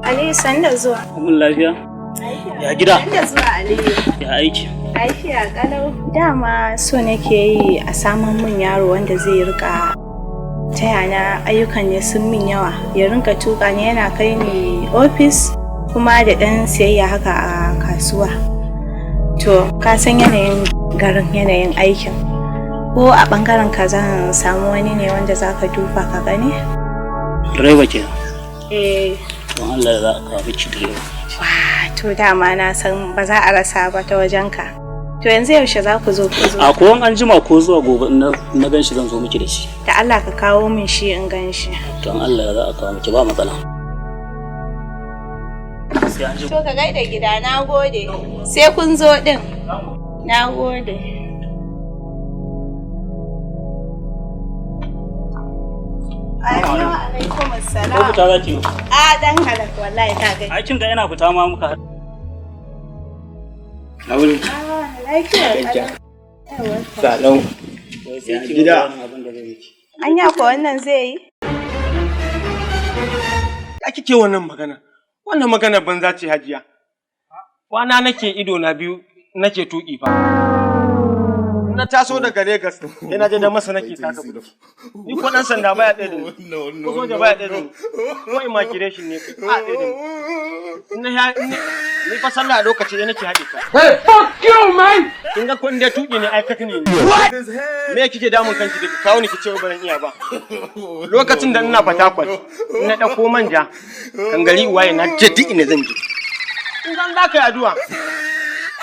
Ali san da zuwa. Mun lafiya? Ya gida? San da zuwa Ali. Ya aiki? Lafiya kalau. Dama so nake yi a saman mun yaro wanda zai rika taya na ayyukan ne sun min yawa. Ya rinka tuka ni yana kai ni ofis kuma da ɗan siyayya haka a kasuwa. To ka san yanayin garin yanayin aikin. Ko a ɓangaren ka zan samu wani ne wanda za ka duba ka gani? Direba ke? Don Allah za a kawo miki direba. To dama na san ba za a rasa ba ta wajenka. To yanzu yaushe za ku zo? A ko an jima ko zuwa gobe na gan shi zan zo miki da shi. Da Allah ka kawo min shi in gan shi. Don Allah za a kawo miki ba matsala. To ka gaida gida, na gode. Sai kun zo din. Na gode. Alaikum assalam. Ko fita zaki? Dan halak wallahi ka gani. Aikin ga yana fita ma muka haɗu. Lauri. Lafiya. Salon. Gida. Anya ko wannan zai yi? Ya kike wannan magana? Wannan magana banza ce Hajiya. Kwana nake ido na biyu nake tuki fa. Na taso daga Lagos, ina je da masa nake taka gudu. Ni ko dan sanda baya ɗaya da ni. Ko soja baya ɗaya da ni. Ko immigration ne a ɗaya da ni. Ni fa sallah a lokaci da nake haɗe ka. Hey, fuck you man! Kin ga kun da tuki ne aikata ne. Me kike damun kanki da kawo ni kice ban iya ba. Lokacin da ina Fatakwal, ina dauko manja. Kan gari waye na je duk ina zan je. Kin san da kai addu'a.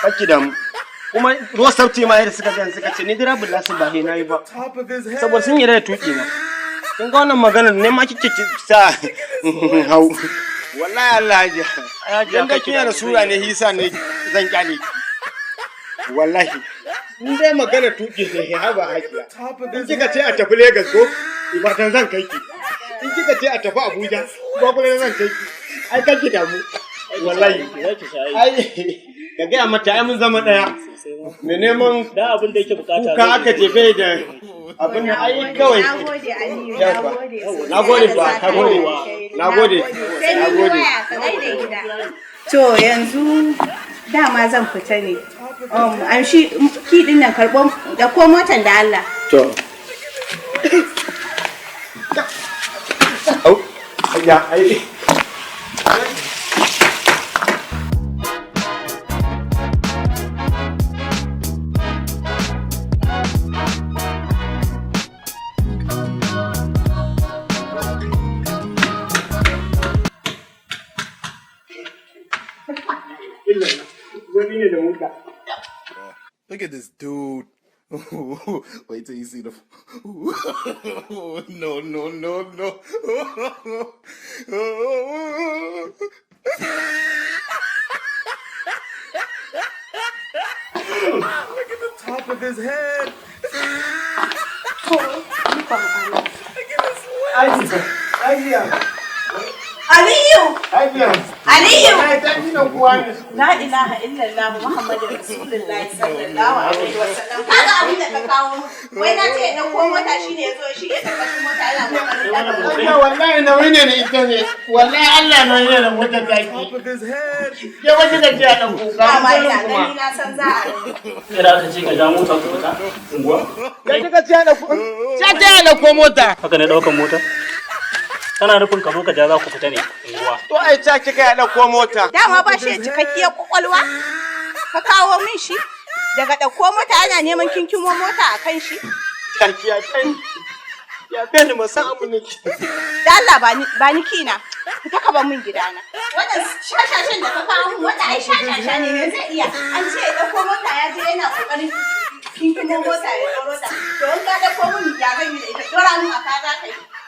Kake da mu. Kuma ruwa sauti ma yadda suka ce ni dira billahi ba nayi ba. Saboda sun yi da tuki na. Kin ga wannan maganar ne ma kike sa hau. Wallahi Allah ya dan da kiyar sura ne hisa ne zan kyale. Wallahi in dai magana tuki ne ha ba hakiya. In kika ce a tafi Lagos ko Ibadan zan kai ki. In kika ce a tafi Abuja ko kuma zan kai ki. Ai kake da mu. Wallahi ai ka ga mata ai mun zama daya. Me neman da abin da yake bukata ka aka jefe da abin nan ai kawai. Nagode Aliyu, nagode fa, nagode. To yanzu dama zan fita ne. An shi ki din nan karɓo da ko motan da Allah. To. Au, ya ai. Look at this dude. Wait till you see the. No. Look at the top of his head. Look at his leg. Aliyu! Aliyu! La ilaha illallah Muhammadu Rasulullahi sallallahu alaihi wasallam. Kaga abin da ka kawo. Wai na ce na ko mota shine yazo shi ya tafi mota yana kokarin da. Allah wallahi na wani ne ita ne. Wallahi Allah na yi da wata taki. Ke wata da jiya dan kuka. Amma ina gani na san za a yi. Kira ka ce ka ja mota ku fita. Unguwa? Kai kika ce da ku. Ta da ko mota. Haka ne daukan mota? Kana nufin ka zo ka ja za ku fita ne unguwa. To ai ta kika ya dauko mota. Dama ba shi cikakkiyar kwakwalwa. Ka kawo min shi. Daga dauko mota ana neman kinkimo mota a kan shi. Takiya kai. Ya kai ni masan abu ne. Da Allah ba ni kina. Fita ka bar min gidana. Wannan shashashin da ka kawo min wanda ai shashasha ne zai iya. An ce ya dauko mota ya je yana kokarin kinkimo mota ya doro ta. To in ka dauko min ya zan yi da ita. Dora min a ka za ka yi.